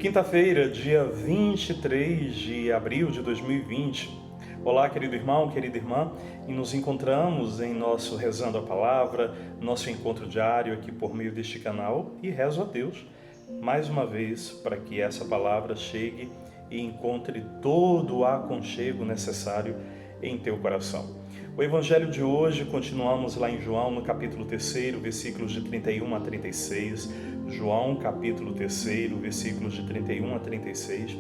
Quinta-feira, dia 23 de abril de 2020. Olá, querido irmão, querida irmã, e nos encontramos em nosso Rezando a Palavra, nosso encontro diário aqui por meio deste canal, e rezo a Deus, mais uma vez, para que essa palavra chegue e encontre todo o aconchego necessário em teu coração. O Evangelho de hoje, continuamos lá em João, no capítulo 3, versículos de 31 a 36. João, capítulo 3, versículos de 31 a 36.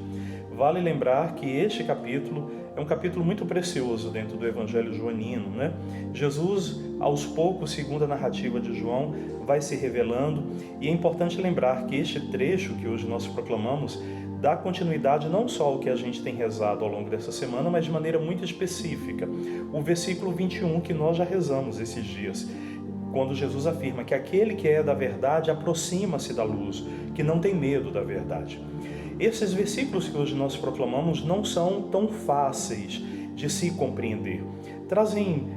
Vale lembrar que este capítulo é um capítulo muito precioso dentro do Evangelho joanino, né? Jesus, aos poucos, segundo a narrativa de João, vai se revelando, e é importante lembrar que este trecho que hoje nós proclamamos dá continuidade não só ao que a gente tem rezado ao longo dessa semana, mas de maneira muito específica. O versículo 21 que nós já rezamos esses dias, quando Jesus afirma que aquele que é da verdade aproxima-se da luz, que não tem medo da verdade. Esses versículos que hoje nós proclamamos não são tão fáceis de se compreender. Trazem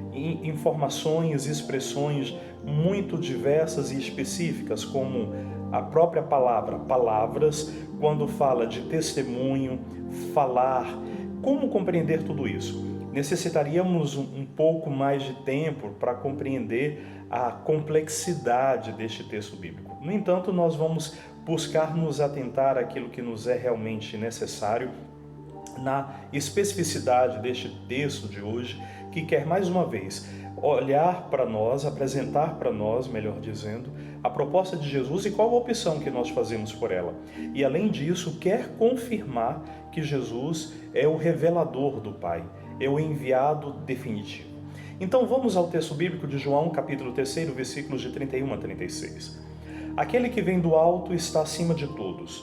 informações e expressões muito diversas e específicas, como a própria palavra, palavras, quando fala de testemunho, falar. Como compreender tudo isso? Necessitaríamos um pouco mais de tempo para compreender a complexidade deste texto bíblico. No entanto, nós vamos buscar nos atentar àquilo que nos é realmente necessário na especificidade deste texto de hoje, que quer mais uma vez olhar para nós, apresentar para nós, melhor dizendo, a proposta de Jesus e qual a opção que nós fazemos por ela. E além disso, quer confirmar que Jesus é o revelador do Pai, é o enviado definitivo. Então vamos ao texto bíblico de João, capítulo 3, versículos de 31 a 36. Aquele que vem do alto está acima de todos.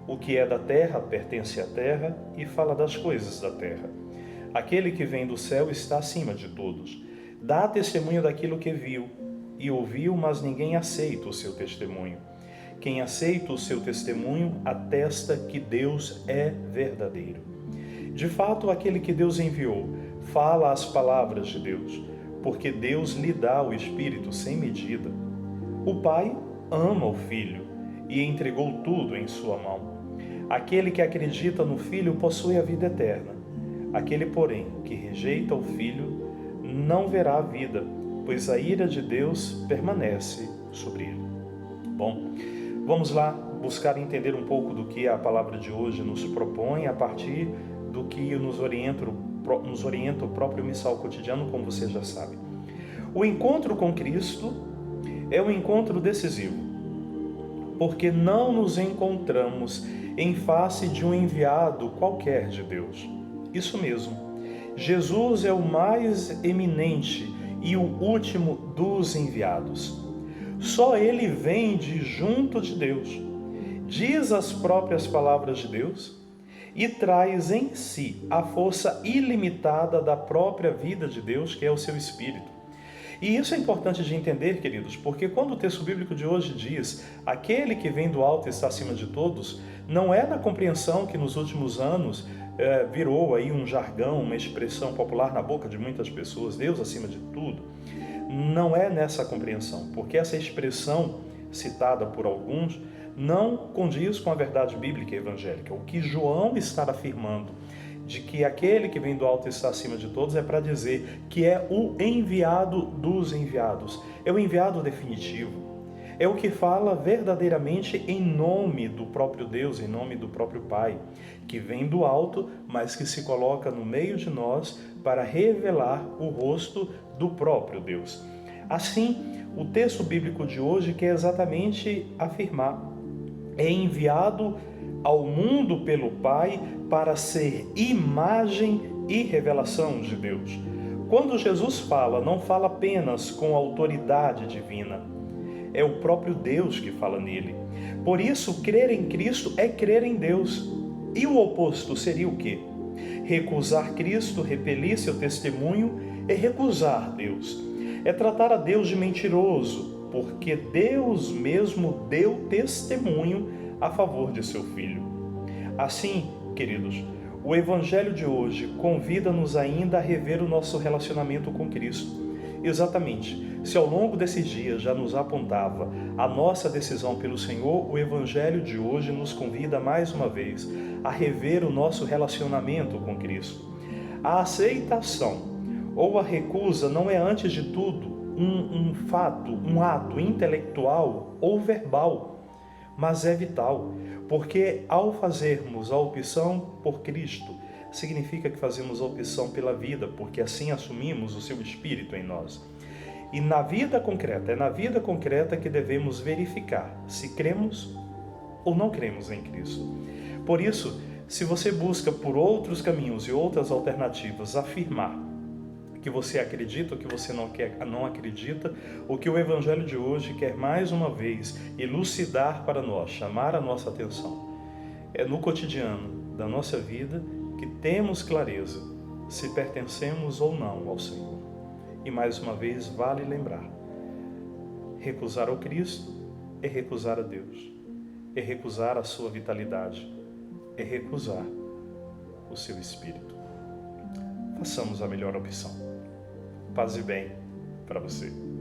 O que é da terra pertence à terra e fala das coisas da terra. Aquele que vem do céu está acima de todos. Dá testemunho daquilo que viu e ouviu, mas ninguém aceita o seu testemunho. Quem aceita o seu testemunho atesta que Deus é verdadeiro. De fato, aquele que Deus enviou fala as palavras de Deus, porque Deus lhe dá o Espírito sem medida. O Pai ama o Filho e entregou tudo em sua mão. Aquele que acredita no Filho possui a vida eterna. Aquele, porém, que rejeita o Filho não verá a vida, pois a ira de Deus permanece sobre ele. Bom, vamos lá buscar entender um pouco do que a palavra de hoje nos propõe a partir do que nos orienta o próprio missal cotidiano, como você já sabe. O encontro com Cristo é um encontro decisivo, porque não nos encontramos em face de um enviado qualquer de Deus. Isso mesmo. Jesus é o mais eminente e o último dos enviados. Só ele vem de junto de Deus, diz as próprias palavras de Deus e traz em si a força ilimitada da própria vida de Deus, que é o seu Espírito. E isso é importante de entender, queridos, porque quando o texto bíblico de hoje diz aquele que vem do alto está acima de todos, não é na compreensão que nos últimos anos virou aí um jargão, uma expressão popular na boca de muitas pessoas, Deus acima de tudo. Não é nessa compreensão, porque essa expressão citada por alguns não condiz com a verdade bíblica e evangélica. O que João está afirmando de que aquele que vem do alto está acima de todos é para dizer que é o enviado dos enviados, é o enviado definitivo. É o que fala verdadeiramente em nome do próprio Deus, em nome do próprio Pai, que vem do alto, mas que se coloca no meio de nós para revelar o rosto do próprio Deus. Assim, o texto bíblico de hoje quer exatamente afirmar: é enviado ao mundo pelo Pai para ser imagem e revelação de Deus. Quando Jesus fala, não fala apenas com autoridade divina, é o próprio Deus que fala nele. Por isso, crer em Cristo é crer em Deus. E o oposto seria o quê? Recusar Cristo, repelir seu testemunho, é recusar Deus. É tratar a Deus de mentiroso, porque Deus mesmo deu testemunho a favor de seu Filho. Assim, queridos, o Evangelho de hoje convida-nos ainda a rever o nosso relacionamento com Cristo. Exatamente. Se ao longo desses dias já nos apontava a nossa decisão pelo Senhor, o Evangelho de hoje nos convida mais uma vez a rever o nosso relacionamento com Cristo. A aceitação ou a recusa não é, antes de tudo, um fato, um ato intelectual ou verbal, mas é vital, porque ao fazermos a opção por Cristo, significa que fazemos a opção pela vida, porque assim assumimos o seu Espírito em nós. E na vida concreta, é na vida concreta que devemos verificar se cremos ou não cremos em Cristo. Por isso, se você busca por outros caminhos e outras alternativas afirmar que você acredita ou que você não acredita, o que o Evangelho de hoje quer mais uma vez elucidar para nós, chamar a nossa atenção, é no cotidiano da nossa vida que temos clareza se pertencemos ou não ao Senhor. E mais uma vez vale lembrar, recusar ao Cristo é recusar a Deus, é recusar a sua vitalidade, é recusar o seu Espírito. Façamos a melhor opção. Paz e bem para você.